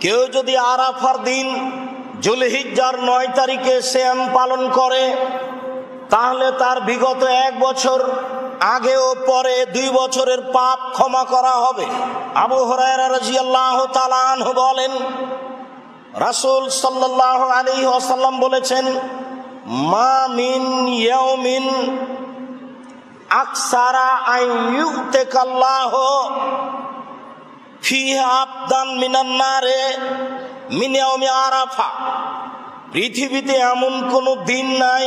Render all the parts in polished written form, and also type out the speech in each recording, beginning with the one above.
কেউ যদি আরাফার দিন যুলহিজ্জার 9 তারিখে সিয়াম পালন করে তাহলে তার বিগত 1 বছর আগে ও পরে 2 বছরের পাপ ক্ষমা করা হবে। আবু হুরায়রা রাদিয়াল্লাহু তাআলা আনহু বলেন, রাসূল সাল্লাল্লাহু আলাইহি ওয়াসাল্লাম বলেছেন, মা মিন ইয়াউমিন আকসারা আইয়ুতিকাল্লাহু ফিহা আবদান মিনান নারে মিন ইয়াউমি আরাফা। পৃথিবীতে এমন কোনো দিন নাই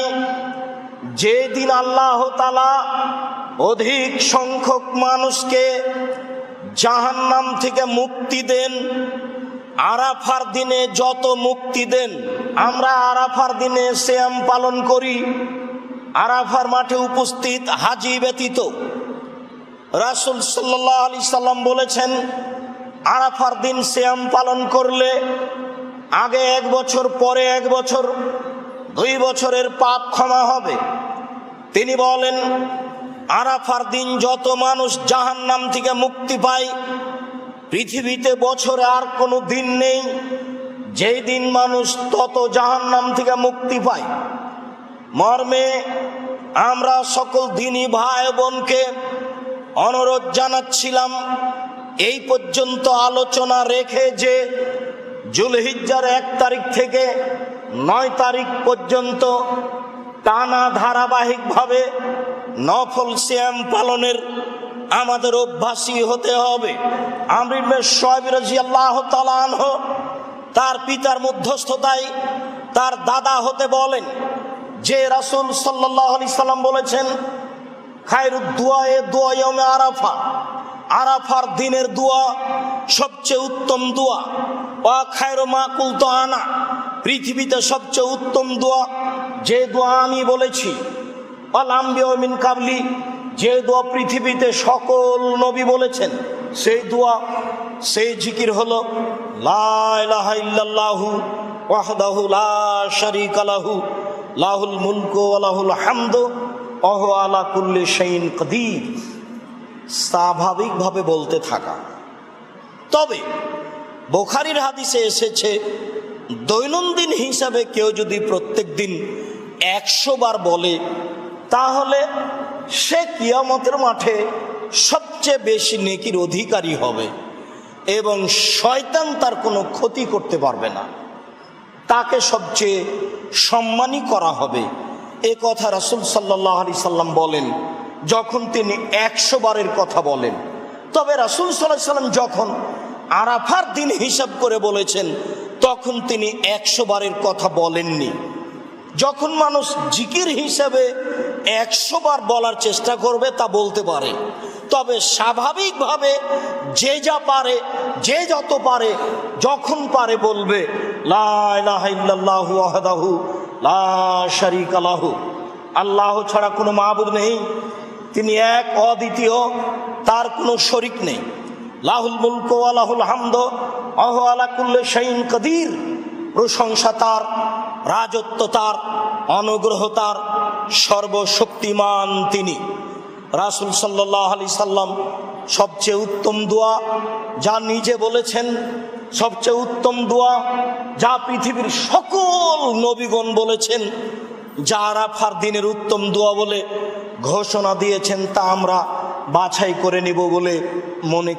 যে দিন আল্লাহ তাআলা অধিক সংখ্যক মানুষকে জাহান্নাম থেকে মুক্তি দেন। আরাফার দিনে যত মুক্তি দেন, আমরা আরাফার দিনে সিয়াম পালন করি, আরাফার মাঠে উপস্থিত হাজী ব্যতীত। রাসূল সাল্লাল্লাহু আলাইহি সাল্লাম বলেছেন, আরাফার দিন সিয়াম পালন করলে আগে 1 বছর পরে 1 বছর 2 বছরের পাপ ক্ষমা হবে। তিনি বলেন, আরাফার দিন যত মানুষ জাহান্নাম থেকে মুক্তি পায়, পৃথিবীতে বছরে আর কোনো দিন নেই যেই দিন মানুষ তত জাহান্নাম থেকে মুক্তি পায়। মর্মে আমরা সকল দিনী ভাই বোনকে অনুরোধ জানাচ্ছিলাম এই পর্যন্ত আলোচনা রেখে যে যুলহিজ্জার 1 তারিখ থেকে 9 তারিখ পর্যন্ত টানা ধারাবাহিকভাবে নফল সিয়াম পালনের আমাদের অভ্যাসী হতে হবে। আমর ইবনে শুআয়ব রাদিয়াল্লাহু তাআলা আনহু তার পিতার মধ্যস্থতায় তার দাদা হতে বলেন যে রাসূল সাল্লাল্লাহু আলাইহি সাল্লাম বলেছেন, খায়রুদ দুআয়ে দুআ ইয়াউমে আরাফা, আরাফার দিনের দোয়া সবচেয়ে উত্তম দোয়া। ওয়া খায়রু মা কুলতু আনা, পৃথিবীতে সবচেয়ে উত্তম দোয়া যে দোয়া আমি বলেছি। ওয়াল আম্বিয়া মিন কাবলি, যে দোয়া পৃথিবীতে সকল নবী বলেছেন সেই দোয়া, সেই জিকির হলো লা ইলাহা ইল্লাল্লাহু ওয়াহদাহু লা শারীকা লাহু লাহুল মুলকু ওয়া লাহুল হামদু ওয়া হুয়া আলা কুল্লি শাইইন কাদির। স্বাভাবিকভাবে বলতে থাকা। তবে বুখারীর হাদিসে এসেছে, দৈনন্দিন হিসাবে কেউ যদি প্রত্যেক দিন 100 বার বলে তাহলে সে কিয়ামতের মাঠে সবচেয়ে বেশি নেকির অধিকারী হবে এবং শয়তান তার কোনো ক্ষতি করতে পারবে না, তাকে সবচেয়ে সম্মানী করা হবে। এ কথা রাসূল সাল্লাল্লাহু আলাইহি সাল্লাম বলেন যখন তিনি 100 বারের কথা বলেন। তবে রাসূল সাল্লাল্লাহু আলাইহি সাল্লাম যখন আরাফার দিন হিসাব করে বলেছেন তখন তিনি 100 বারের কথা বলেননি। যখন মানুষ জিকির হিসাবে 100 বার বলার চেষ্টা করবে তা বলতে পারে, তবে স্বাভাবিকভাবে যে যা পারে, যে যত পারে, যখন পারে বলবে লা ইলাহা ইল্লাল্লাহু ওয়াহদাহু লা শারীকা লাহু, আল্লাহ ছাড়া কোনো মাবুদ নেই, তিনি এক অদ্বিতীয়, তার কোনো শরীক নেই। লাহুল মুলকু ওয়া লাহুল হামদু ওয়া হুয়া আলা কুল্লি শাইইন কাদির, প্রশংসা তার, রাজত্ব তার, অনুগ্রহ তার, সর্বশক্তিমান তিনি। রাসূল সাল্লাল্লাহু আলাইহি সাল্লাম সবচেয়ে উত্তম দোয়া যা নিজে বলেছেন, সবচেয়ে উত্তম দোয়া যা পৃথিবীর সকল নবীগণ বলেছেন, যা আরাফার দিনের উত্তম দোয়া বলে ঘোষণা দিয়েছেন, তা আমরা বাছাই করে নিব বলে মনে